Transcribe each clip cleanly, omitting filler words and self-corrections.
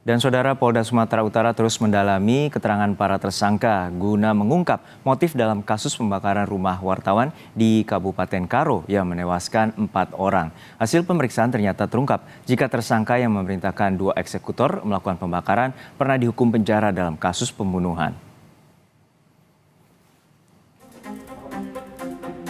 Dan Saudara, Polda Sumatera Utara terus mendalami keterangan para tersangka guna mengungkap motif dalam kasus pembakaran rumah wartawan di Kabupaten Karo yang menewaskan 4 orang. Hasil pemeriksaan ternyata terungkap jika tersangka yang memerintahkan 2 eksekutor melakukan pembakaran pernah dihukum penjara dalam kasus pembunuhan.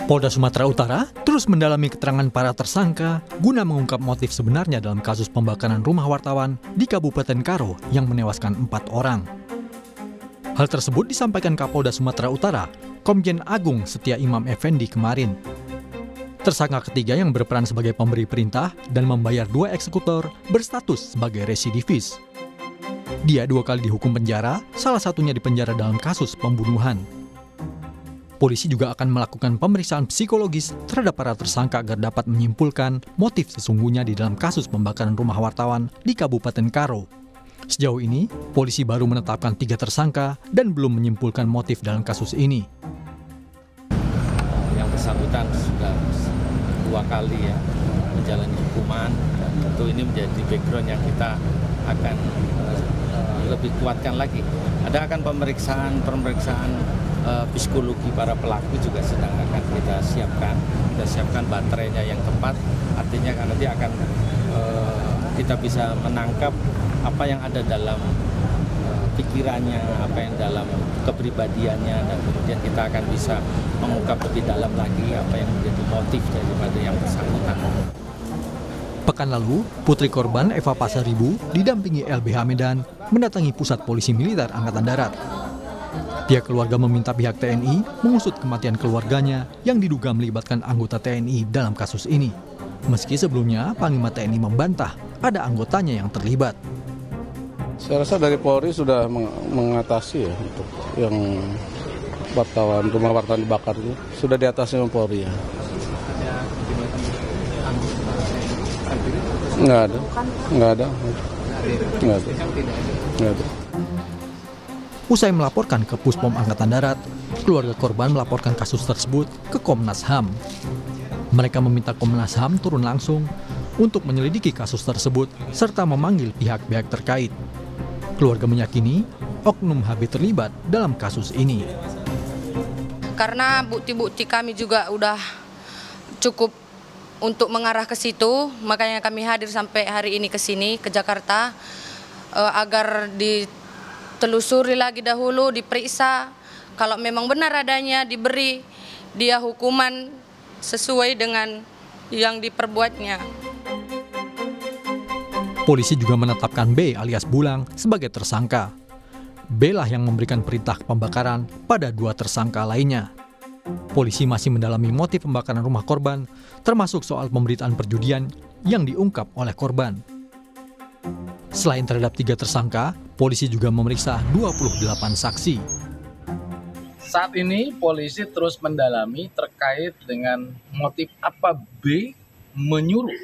Polda Sumatera Utara terus mendalami keterangan para tersangka guna mengungkap motif sebenarnya dalam kasus pembakaran rumah wartawan di Kabupaten Karo yang menewaskan 4 orang. Hal tersebut disampaikan Kapolda Sumatera Utara, Komjen Agung Setia Imam Effendi kemarin. Tersangka ketiga yang berperan sebagai pemberi perintah dan membayar 2 eksekutor berstatus sebagai residivis. Dia 2 kali dihukum penjara, salah satunya dipenjara dalam kasus pembunuhan. Polisi juga akan melakukan pemeriksaan psikologis terhadap para tersangka agar dapat menyimpulkan motif sesungguhnya di dalam kasus pembakaran rumah wartawan di Kabupaten Karo. Sejauh ini, polisi baru menetapkan 3 tersangka dan belum menyimpulkan motif dalam kasus ini. Yang bersangkutan sudah 2 kali ya menjalani hukuman, dan tentu ini menjadi background yang kita akan lebih kuatkan lagi. Ada akan pemeriksaan psikologi para pelaku juga sedang akan kita siapkan baterainya yang tepat, artinya nanti akan kita bisa menangkap apa yang ada dalam pikirannya, apa yang dalam kepribadiannya, dan kemudian kita akan bisa mengungkap lebih dalam lagi apa yang menjadi motif daripada yang bersangkutan. Pekan lalu, putri korban Eva Pasaribu didampingi LBH Medan mendatangi Pusat Polisi Militer Angkatan Darat. Pihak keluarga meminta pihak TNI mengusut kematian keluarganya yang diduga melibatkan anggota TNI dalam kasus ini. Meski sebelumnya Panglima TNI membantah ada anggotanya yang terlibat. Saya rasa dari Polri sudah mengatasi ya untuk yang rumah wartawan dibakar itu sudah diatasi oleh Polri ya. Nggak ada. Usai melaporkan ke Puspom Angkatan Darat, keluarga korban melaporkan kasus tersebut ke Komnas HAM. Mereka meminta Komnas HAM turun langsung untuk menyelidiki kasus tersebut serta memanggil pihak-pihak terkait. Keluarga meyakini oknum HB terlibat dalam kasus ini. Karena bukti-bukti kami juga udah cukup untuk mengarah ke situ, makanya kami hadir sampai hari ini ke sini, ke Jakarta, agar ditelusuri lagi dahulu, diperiksa. Kalau memang benar adanya, diberi dia hukuman sesuai dengan yang diperbuatnya. Polisi juga menetapkan B alias Bulang sebagai tersangka. B lah yang memberikan perintah pembakaran pada 2 tersangka lainnya. Polisi masih mendalami motif pembakaran rumah korban, termasuk soal pemberitaan perjudian yang diungkap oleh korban. Selain terhadap 3 tersangka, polisi juga memeriksa 28 saksi. Saat ini polisi terus mendalami terkait dengan motif apa B menyuruh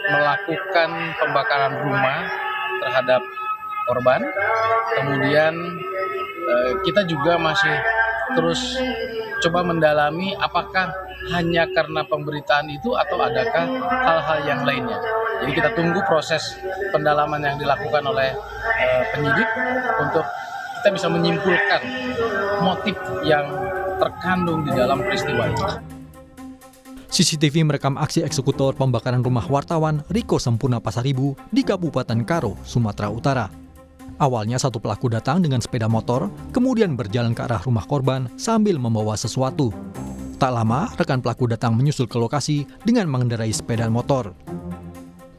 melakukan pembakaran rumah terhadap korban. Kemudian kita juga masih terus coba mendalami apakah hanya karena pemberitaan itu atau adakah hal-hal yang lainnya. Jadi kita tunggu proses pendalaman yang dilakukan oleh penyidik untuk kita bisa menyimpulkan motif yang terkandung di dalam peristiwa ini. CCTV merekam aksi eksekutor pembakaran rumah wartawan Riko Sempurna Pasaribu di Kabupaten Karo, Sumatera Utara. Awalnya 1 pelaku datang dengan sepeda motor, kemudian berjalan ke arah rumah korban sambil membawa sesuatu. Tak lama, rekan pelaku datang menyusul ke lokasi dengan mengendarai sepeda motor.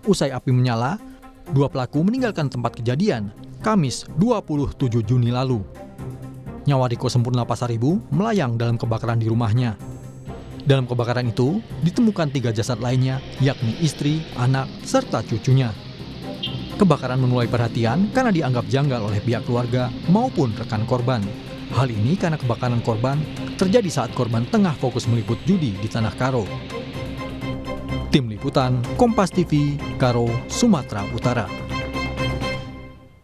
Usai api menyala, 2 pelaku meninggalkan tempat kejadian, Kamis 27 Juni lalu. Nyawa Riko Sempurna Pasaribu melayang dalam kebakaran di rumahnya. Dalam kebakaran itu, ditemukan 3 jasad lainnya, yakni istri, anak, serta cucunya. Kebakaran menuai perhatian karena dianggap janggal oleh pihak keluarga maupun rekan korban. Hal ini karena kebakaran korban terjadi saat korban tengah fokus meliput judi di Tanah Karo. Tim Liputan, Kompas TV, Karo, Sumatera Utara.